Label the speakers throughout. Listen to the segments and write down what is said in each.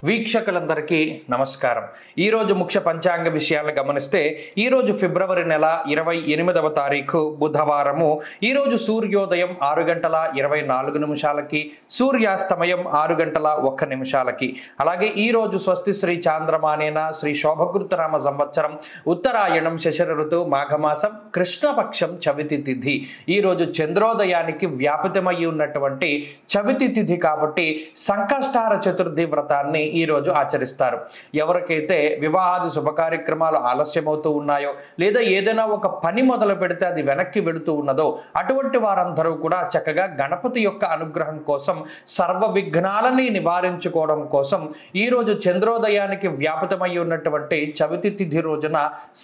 Speaker 1: వీక్షకులందరికీ నమస్కారం। ఈ రోజు ముఖ్య పంచాంగ విషయాలను గమనిస్తే ఈ రోజు ఫిబ్రవరి నెల 28వ తారీఖు బుధవారము। ఈ రోజు సూర్యోదయం 6:24 సూర్యాస్తమయం 6:01 అలాగే ఈ రోజు స్వస్తి శ్రీ చాంద్రమానేన శ్రీ శోభకృతనామ సంవత్సరం ఉత్తరాయణం శశిర ఋతువు మాఘమాసం కృష్ణపక్షం చవితి తిథి। ఈ రోజు చంద్రోదయానికి వ్యాపితమై ఉన్నటువంటి చవితి తిథి కాబట్టి సంకష్టార చతుర్థి వ్రతాన్ని ఈ రోజు ఆచరిస్తారు। ఎవరికైతే వివాహాది శుభ కార్యక్రమాలు ఆలస్యమవుతూ ఉన్నాయో లేదా ఏదైనా ఒక పని మొదలు పెడితే అది వెనక్కి వెళుతూ ఉన్నదో అటువంటి వారందరూ కూడా చక్కగా గణపతి యొక్క అనుగ్రహం కోసం సర్వ విఘ్నాలని నివారించుకోవడం కోసం ఈ రోజు చంద్రోదయానికి వ్యాపితమై ఉన్నటువంటి చవితి తిథి రోజున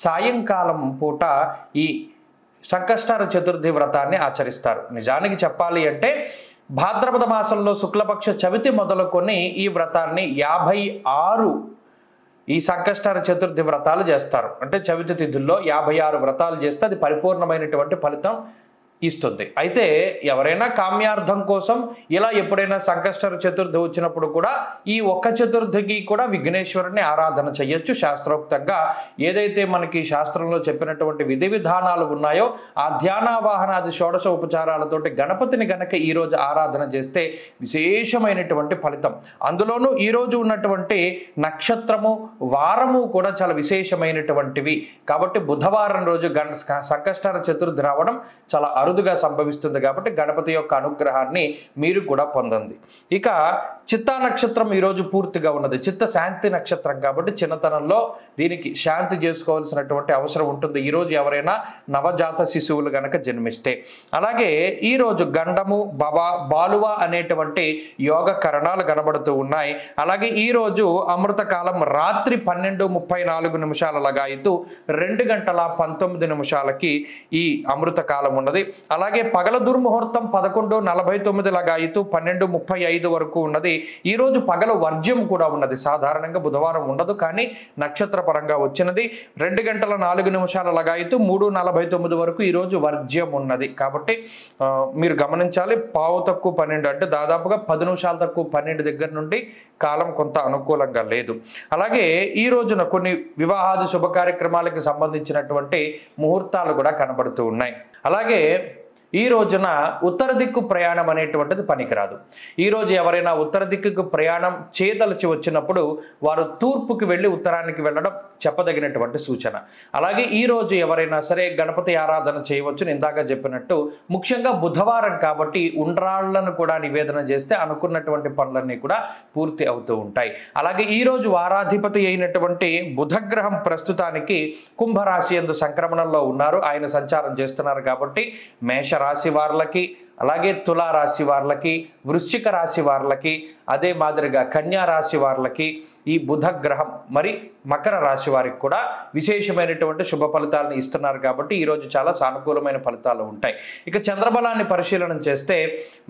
Speaker 1: సాయంకాలం పూట ఈ సంకష్టార చతుర్థి వ్రతాన్ని ఆచరిస్తారు। నిజానికి చెప్పాలి అంటే భాద్రపద మాసంలో శుక్లపక్ష చవితి మొదలుకొని ఈ వ్రతాన్ని 56 ఈ సంకష్టార చతుర్థి వ్రతాలు చేస్తారు। అంటే చవితి తిథుల్లో 56 వ్రతాలు చేస్తే అది పరిపూర్ణమైనటువంటి ఫలితం ఇస్తుంది। అయితే ఎవరైనా కామ్యార్థం కోసం ఇలా ఎప్పుడైనా సంకష్టార చతుర్థి వచ్చినప్పుడు కూడా ఈ ఒక్క చతుర్థికి కూడా విఘ్నేశ్వరుని ఆరాధన చేయొచ్చు। శాస్త్రోక్తంగా ఏదైతే మనకి శాస్త్రంలో చెప్పినటువంటి విధి విధానాలు ఉన్నాయో ఆ ధ్యానావాహనాది షోడశ ఉపచారాలతోటి గణపతిని గనక ఈ రోజు ఆరాధన చేస్తే విశేషమైనటువంటి ఫలితం। అందులోనూ ఈ రోజు ఉన్నటువంటి నక్షత్రము వారము కూడా చాలా విశేషమైనటువంటివి కాబట్టి బుధవారం రోజు సంకష్టార చతుర్థి రావడం చాలా అరుదుగా సంభవిస్తుంది కాబట్టి గణపతి యొక్క అనుగ్రహాన్ని మీరు కూడా పొందండి। ఇక చిత్తా నక్షత్రం ఈరోజు పూర్తిగా ఉన్నది। చిత్త శాంతి నక్షత్రం కాబట్టి చిన్నతనంలో దీనికి శాంతి చేసుకోవాల్సినటువంటి అవసరం ఉంటుంది ఈరోజు ఎవరైనా నవజాత శిశువులు గనక జన్మిస్తే। అలాగే ఈరోజు గండము బాలువ అనేటువంటి యోగ కరణాలు కనబడుతూ ఉన్నాయి। అలాగే ఈరోజు అమృతకాలం రాత్రి 12:34 లగాయితూ 2:19 ఈ అమృతకాలం ఉన్నది। అలాగే పగల దుర్ముహూర్తం 11:49 లగాయితూ 12:35 వరకు ఉన్నది। ఈ రోజు పగల వర్జ్యం కూడా ఉన్నది। సాధారణంగా బుధవారం ఉండదు కానీ నక్షత్ర పరంగా వచ్చినది। 2:04 లగాయితూ 3:49 వరకు ఈ రోజు వర్జ్యం ఉన్నది కాబట్టి మీరు గమనించాలి। 12:12 అంటే దాదాపుగా 10 నిమిషాలు తక్కువ 12 దగ్గర నుండి కాలం కొంత అనుకూలంగా లేదు। అలాగే ఈ రోజున కొన్ని వివాహాది శుభ కార్యక్రమాలకు సంబంధించినటువంటి ముహూర్తాలు కూడా కనబడుతూ ఉన్నాయి। అలాగే ఈ రోజున ఉత్తర దిక్కు ప్రయాణం అనేటువంటిది పనికిరాదు। ఈరోజు ఎవరైనా ఉత్తర దిక్కుకు ప్రయాణం చేయదలిచి వచ్చినప్పుడు వారు తూర్పుకి వెళ్ళి ఉత్తరానికి వెళ్ళడం చెప్పదగినటువంటి సూచన। అలాగే ఈరోజు ఎవరైనా సరే గణపతి ఆరాధన చేయవచ్చు। ఇందాక చెప్పినట్టు ముఖ్యంగా బుధవారం కాబట్టి ఉండ్రాళ్లను కూడా నివేదన చేస్తే అనుకున్నటువంటి పనులన్నీ కూడా పూర్తి అవుతూ ఉంటాయి। అలాగే ఈరోజు వారాధిపతి అయినటువంటి బుధగ్రహం ప్రస్తుతానికి కుంభరాశి యందు సంక్రమణంలో ఉన్నారు, ఆయన సంచారం చేస్తున్నారు కాబట్టి మేష రాశి వార్లకి అలాగే తులా రాశి వార్లకి వృశ్చిక రాశి వార్లకి అదే మాదిరిగా కన్యా రాశి వార్లకి ఈ బుధ గ్రహం మరి మకర రాశి వారికి కూడా విశేషమైనటువంటి శుభ ఫలితాలను ఇస్తున్నారు కాబట్టి ఈరోజు చాలా సానుకూలమైన ఫలితాలు ఉంటాయి। ఇక చంద్రబలాన్ని పరిశీలన చేస్తే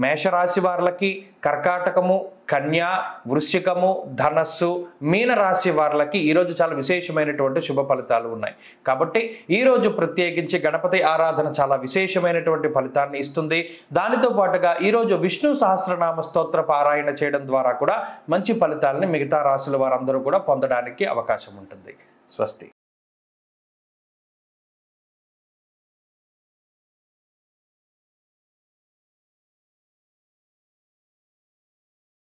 Speaker 1: మేషరాశి వార్లకి కర్కాటకము కన్యా వృశ్చికము ధనస్సు మీన రాశి వార్లకి ఈరోజు చాలా విశేషమైనటువంటి శుభ ఫలితాలు ఉన్నాయి కాబట్టి ఈరోజు ప్రత్యేకించి గణపతి ఆరాధన చాలా విశేషమైనటువంటి ఫలితాన్ని ఇస్తుంది। దానితో పాటుగా ఈరోజు విష్ణు సహస్రనామ స్తోత్ర పారాయణ చేయడం ద్వారా కూడా మంచి ఫలితాలని మిగతా రాశుల వారందరూ కూడా పొందడానికి అవకాశం ఉంటుంది। స్వస్తి।